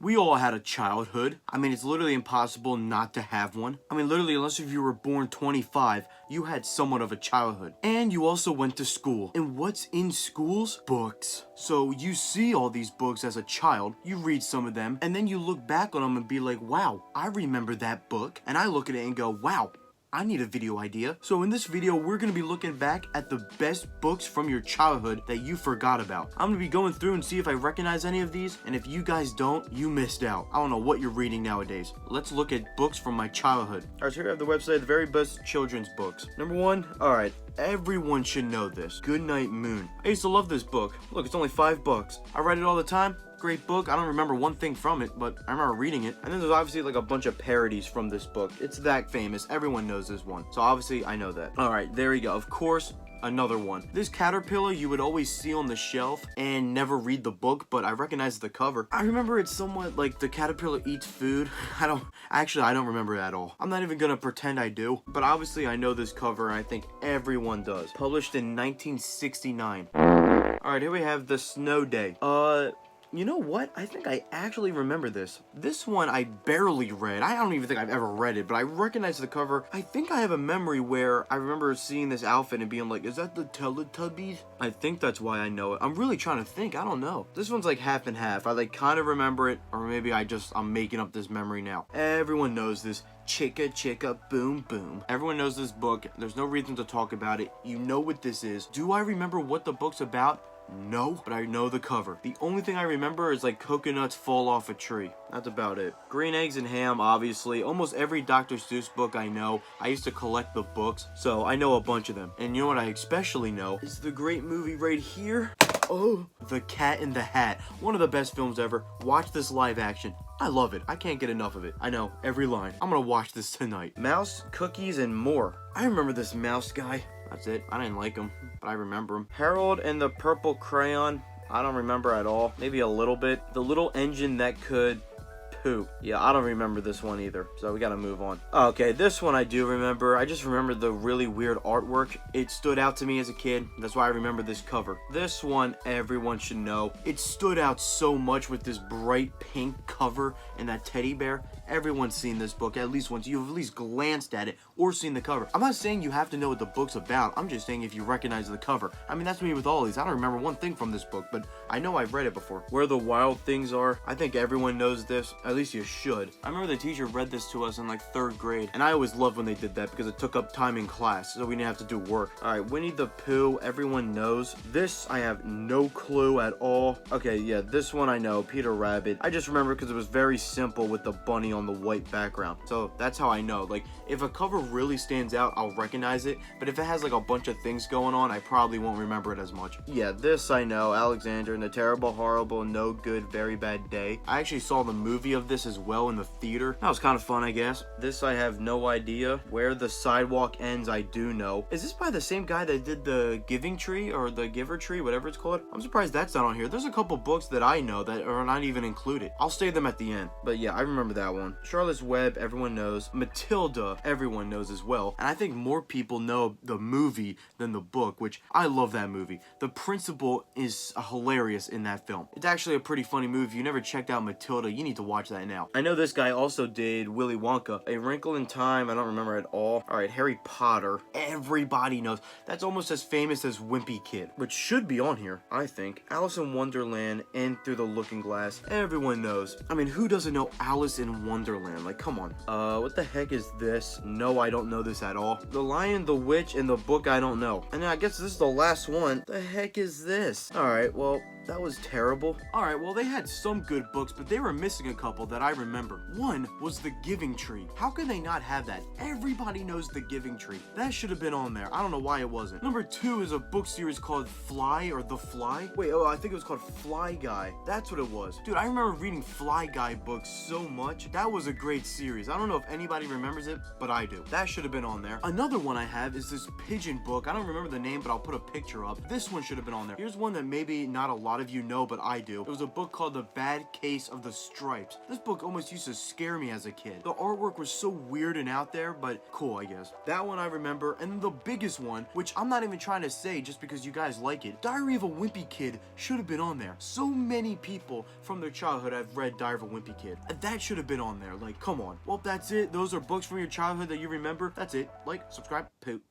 We all had a childhood. I mean, it's literally impossible not to have one. I mean, literally, unless if you were born 25, you had somewhat of a childhood. And you also went to school. And what's in schools? Books. So you see all these books as a child, you read some of them, and then you look back on them and be like, wow, I remember that book. And I look at it and go, wow, I need a video idea. So in this video, we're going to be looking back at the best books from your childhood that you forgot about. I'm going to be going through and see if I recognize any of these, and if you guys don't, you missed out. I don't know what you're reading nowadays. Let's look at books from my childhood. Alright, so here I have the website, the very best children's books. Number one, alright, everyone should know this. Goodnight Moon. I used to love this book. Look, it's only $5. I read it all the time. Great book. I don't remember one thing from it, but I remember reading it. And then there's obviously like a bunch of parodies from this book. It's that famous. Everyone knows this one. So obviously I know that. All right, there you go. Of course, another one. This caterpillar you would always see on the shelf and never read the book, but I recognize the cover. I remember it's somewhat like the caterpillar eats food. I don't remember it at all. I'm not even gonna pretend I do, but obviously I know this cover and I think everyone does. Published in 1969. All right, here we have The Snow Day. You know what? I think I actually remember this. This one I barely read. I don't even think I've ever read it, but I recognize the cover. I think I have a memory where I remember seeing this outfit and being like, is that the Teletubbies? I think that's why I know it. I'm really trying to think. I don't know. This one's like half and half. I like kind of remember it, or maybe I'm making up this memory now. Everyone knows this. Chicka chicka boom boom. Everyone knows this book. There's no reason to talk about it. You know what this is. Do I remember what the book's about? No, but I know the cover. The only thing I remember is like coconuts fall off a tree. That's about it. Green Eggs and Ham, obviously. Almost every Dr. Seuss book I know. I used to collect the books, so I know a bunch of them. And you know what I especially know is the great movie right here. Oh, The Cat in the Hat. One of the best films ever. Watch this live action. I love it. I can't get enough of it. I know every line. I'm gonna watch this tonight. Mouse, Cookies, and More. I remember this mouse guy. That's it. I didn't like him, but I remember him. Harold and the Purple Crayon. I don't remember at all. Maybe a little bit. The Little Engine That Could Poop. Yeah, I don't remember this one either, so we gotta move on. Okay, this one I do remember. I just remember the really weird artwork. It stood out to me as a kid. That's why I remember this cover. This one, everyone should know. It stood out so much with this bright pink cover and that teddy bear. Everyone's seen this book at least once. You've at least glanced at it or seen the cover. I'm not saying you have to know what the book's about. I'm just saying if you recognize the cover. I mean, that's me with all these. I don't remember one thing from this book, but I know I've read it before. Where the Wild Things Are. I think everyone knows this. At least you should. I remember the teacher read this to us in like 3rd grade, and I always loved when they did that because it took up time in class, so we didn't have to do work. All right, Winnie the Pooh. Everyone knows. This, I have no clue at all. Okay, yeah, this one I know. Peter Rabbit. I just remember because it was very simple with the bunny on the white background. So that's how I know. Like, if a cover really stands out, I'll recognize it, but if it has like a bunch of things going on, I probably won't remember it as much. Yeah, this I know. Alexander and the Terrible, Horrible, No Good, Very Bad Day. I actually saw the movie of this as well in the theater. That was kind of fun, I guess. This I have no idea. Where the Sidewalk Ends, I do know. Is this by the same guy that did the Giving Tree or the Giver Tree, whatever it's called? I'm surprised that's not on here. There's a couple books that I know that are not even included. I'll save them at the end. But yeah, I remember that one. Charlotte's Web, everyone knows. Matilda, everyone knows as well. And I think more people know the movie than the book, which I love that movie. The principal is hilarious in that film. It's actually a pretty funny movie. If you never checked out Matilda, you need to watch that now. I know this guy also did Willy Wonka. A Wrinkle in Time, I don't remember at all. All right, Harry Potter. Everybody knows. That's almost as famous as Wimpy Kid, which should be on here, I think. Alice in Wonderland and Through the Looking Glass. Everyone knows. I mean, who doesn't know Alice in Wonderland? Like, come on. What the heck is this? No, I don't know this at all. The Lion, the Witch, and the Book I don't know. And I guess this is the last one. The heck is this? All right, well, that was terrible. All right, well, they had some good books, but they were missing a couple that I remember. One was The Giving Tree. How could they not have that? Everybody knows The Giving Tree. That should have been on there. I don't know why it wasn't. Number 2 is a book series called Fly or The Fly. Wait, oh, I think it was called Fly Guy. That's what it was. Dude, I remember reading Fly Guy books so much. That was a great series. I don't know if anybody remembers it, but I do. That should have been on there. Another one I have is this pigeon book. I don't remember the name, but I'll put a picture up. This one should have been on there. Here's one that maybe not a lot lot of you know, but I do. It was a book called The Bad Case of the Stripes. This book almost used to scare me as a kid. The artwork was so weird and out there, but cool, I guess. That one I remember, and the biggest one, which I'm not even trying to say just because you guys like it, Diary of a Wimpy Kid should have been on there. So many people from their childhood have read Diary of a Wimpy Kid. That should have been on there. Like, come on. Well, that's it. Those are books from your childhood that you remember. That's it. Like, subscribe, poop.